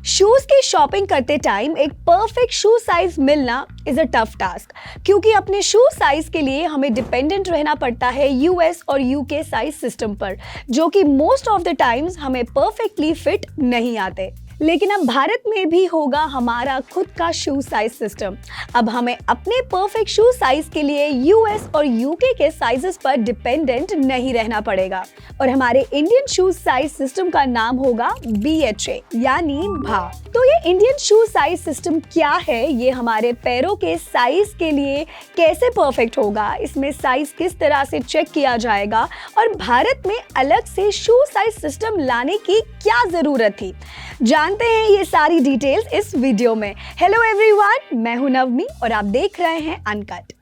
Shoes की shopping करते time एक परफेक्ट शू साइज मिलना इज अ टफ टास्क, क्योंकि अपने शू साइज के लिए हमें डिपेंडेंट रहना पड़ता है यूएस और यूके साइज सिस्टम पर, जो कि मोस्ट ऑफ द टाइम्स हमें परफेक्टली फिट नहीं आते। लेकिन अब भारत में भी होगा हमारा खुद का शू साइज सिस्टम। अब हमें अपने परफेक्ट शू साइज के लिए यूएस और यूके के साइजेस पर डिपेंडेंट नहीं रहना पड़ेगा और हमारे इंडियन शू साइज सिस्टम का नाम होगा BHA यानी भा। तो ये इंडियन शू साइज सिस्टम क्या है, ये हमारे पैरों के साइज के लिए कैसे परफेक्ट होगा, इसमें साइज किस तरह से चेक किया जाएगा और भारत में अलग से शू साइज सिस्टम लाने की क्या जरूरत थी, जानते हैं ये सारी डिटेल्स इस वीडियो में। हेलो एवरीवन, मैं हूं नवमी और आप देख रहे हैं अनकट।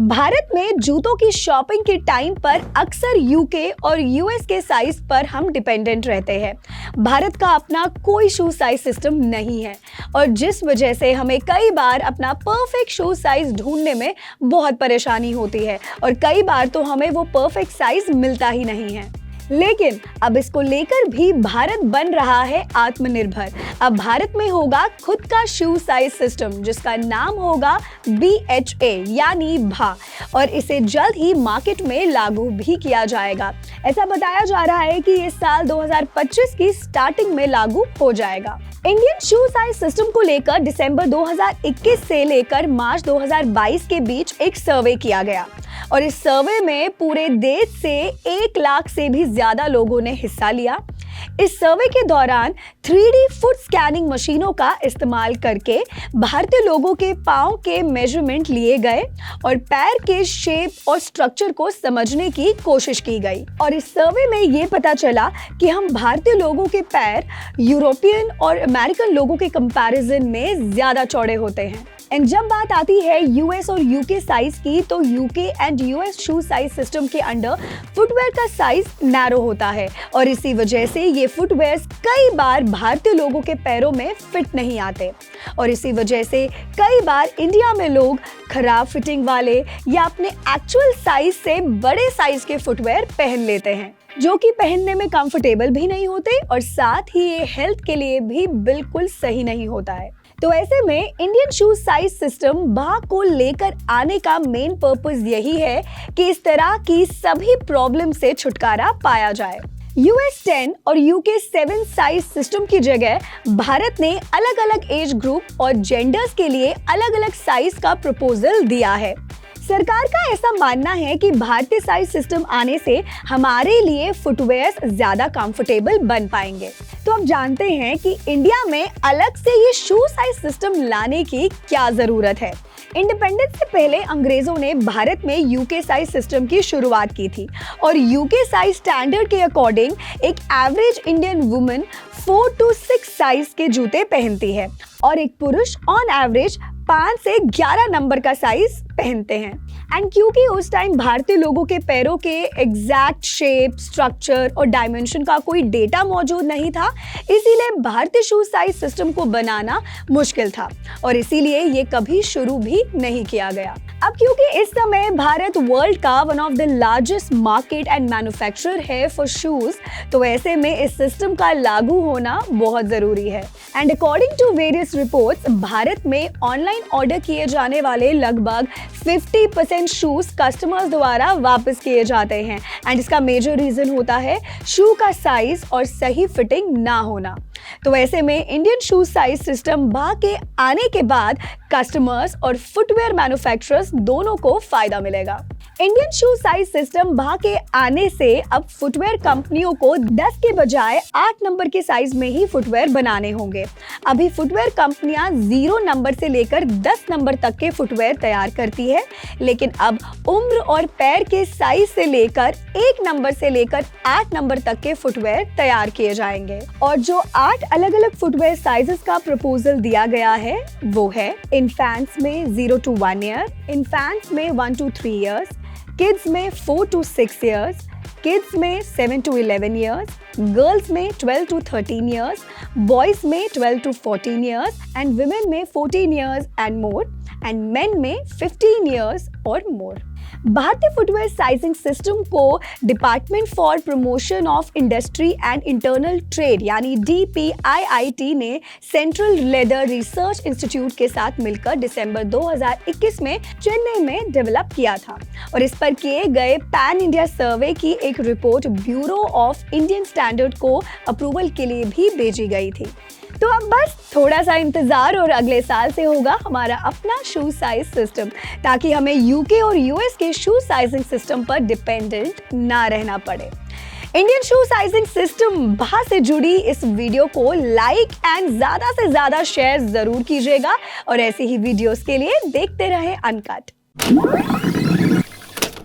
भारत में जूतों की शॉपिंग के टाइम पर अक्सर यूके और यूएस के साइज पर हम डिपेंडेंट रहते हैं। भारत का अपना कोई शू साइज सिस्टम नहीं है और जिस वजह से हमें कई बार अपना परफेक्ट शू साइज ढूंढने में बहुत परेशानी होती है और कई बार तो हमें वो परफेक्ट साइज मिलता ही नहीं है। लेकिन अब इसको लेकर भी भारत बन रहा है आत्मनिर्भर। अब भारत में होगा खुद का शू साइज सिस्टम जिसका नाम होगा BHA यानी भा, और इसे जल्द ही मार्केट में लागू भी किया जाएगा। ऐसा बताया जा रहा है कि ये साल 2025 की स्टार्टिंग में लागू हो जाएगा। इंडियन शू साइज सिस्टम को लेकर दिसंबर 2021 से लेकर मार्च 2022 के बीच एक सर्वे किया गया और इस सर्वे में पूरे देश से 1 लाख से भी ज्यादा लोगों ने हिस्सा लिया। इस सर्वे के दौरान 3D फुट स्कैनिंग मशीनों का इस्तेमाल करके भारतीय लोगों के पांव के मेजरमेंट लिए गए और पैर के शेप और स्ट्रक्चर को समझने की कोशिश की गई और इस सर्वे में ये पता चला कि हम भारतीय लोगों के पैर यूरोपियन और अमेरिकन लोगों के कंपैरिजन में ज्यादा चौड़े होते हैं। एंड जब बात आती है यूएस और यूके साइज की, तो UK and US shoe size system के अंडर फुटवेयर का साइज नैरो होता है और इसी वजह से ये फुटवेयर कई बार भारतीय लोगों के पैरों में फिट नहीं आते और इसी वजह से कई बार इंडिया में लोग खराब फिटिंग वाले या अपने एक्चुअल साइज से बड़े साइज के फुटवेयर पहन लेते हैं, जो कि पहनने में कंफर्टेबल भी नहीं होते और साथ ही ये हेल्थ के लिए भी बिल्कुल सही नहीं होता है। तो ऐसे में इंडियन शू साइज सिस्टम भा को लेकर आने का मेन पर्पस यही है कि इस तरह की सभी प्रॉब्लम से छुटकारा पाया जाए। US 10 और UK 7 साइज सिस्टम की जगह भारत ने अलग अलग एज ग्रुप और जेंडर्स के लिए अलग अलग साइज का प्रपोजल दिया है। सरकार का ऐसा मानना है कि भारतीय साइज सिस्टम आने से हमारे लिए फुटवेयर ज्यादा कंफर्टेबल बन पाएंगे। तो अब जानते हैं कि इंडिया में अलग से ये शू साइज सिस्टम लाने की क्या जरूरत है। इंडिपेंडेंस से पहले अंग्रेजों ने भारत में यूके साइज सिस्टम की शुरुआत की थी और यूके साइज स्टैंडर्ड के अकॉर्डिंग एक average Indian woman 4 to 6 size के जूते पहनती है और एक पुरुष ऑन एवरेज 5 से 11 नंबर का साइज पहनते हैं। एंड क्योंकि उस टाइम भारतीय लोगों के पैरों के एग्जैक्ट शेप, स्ट्रक्चर और डायमेंशन का कोई डेटा मौजूद नहीं था, इसीलिए भारतीय शू साइज सिस्टम को बनाना मुश्किल था और इसीलिए ये कभी शुरू भी नहीं किया गया। अब क्योंकि इस समय भारत वर्ल्ड का one of the largest market and manufacturer है फॉर शूज, तो ऐसे में इस सिस्टम का लागू होना बहुत जरूरी है। And according to various reports, भारत में ऑनलाइन ऑर्डर किए जाने वाले लगभग 50% शूज कस्टमर्स द्वारा वापस किए जाते हैं एंड इसका मेजर रीजन होता है शू का साइज और सही फिटिंग ना होना। तो ऐसे में इंडियन शू साइज सिस्टम भा के आने के बाद कस्टमर्स और फुटवेयर मैन्युफैक्चरर्स दोनों को फायदा मिलेगा। इंडियन शू साइज सिस्टम भा के आने से अब फुटवेयर कंपनियों को 10 के बजाय 8 नंबर के साइज में ही फुटवेयर बनाने होंगे। अभी फुटवेयर कंपनियां 0 नंबर से लेकर 10 नंबर तक के फुटवेयर तैयार करती है, लेकिन अब उम्र और पैर के साइज से लेकर 1 नंबर से लेकर 8 नंबर तक के फुटवेयर तैयार किए जाएंगे और जो 8 अलग अलग फुटवेयर साइजेस का प्रपोजल दिया गया है वो है इन्फेंट्स में 0 to 1 ईयर, इन्फेंट्स में 1 to 3 ईयर्स, किड्स में 4 to 6 ईयर्स, किड्स में 7 to 11 ईयर्स, गर्ल्स में 12 to 13 ईयर्स, बॉयज में 12 to 14 ईयर्स एंड वुमेन में 14 years and more and main में 15 ईयर्स और मोर। भारतीय फुटवेयर साइजिंग सिस्टम को department for promotion of industry and internal trade यानी DPIIT ने सेंट्रल लेदर रिसर्च इंस्टीट्यूट के साथ मिलकर दिसंबर 2021 में चेन्नई में डेवलप किया था और इस पर किए गए पैन इंडिया सर्वे की एक report bureau of Indian standard को अप्रूवल के लिए भी भेजी गई थी। तो अब बस थोड़ा सा इंतजार और अगले साल से होगा हमारा अपना शू साइज सिस्टम, ताकि हमें यूके और यूएस के शू साइजिंग सिस्टम पर डिपेंडेंट ना रहना पड़े। इंडियन शू साइजिंग सिस्टम बाहर से जुड़ी इस वीडियो को लाइक एंड ज्यादा से ज्यादा शेयर जरूर कीजिएगा और ऐसी ही वीडियोस के लिए देखते रहें अनकट।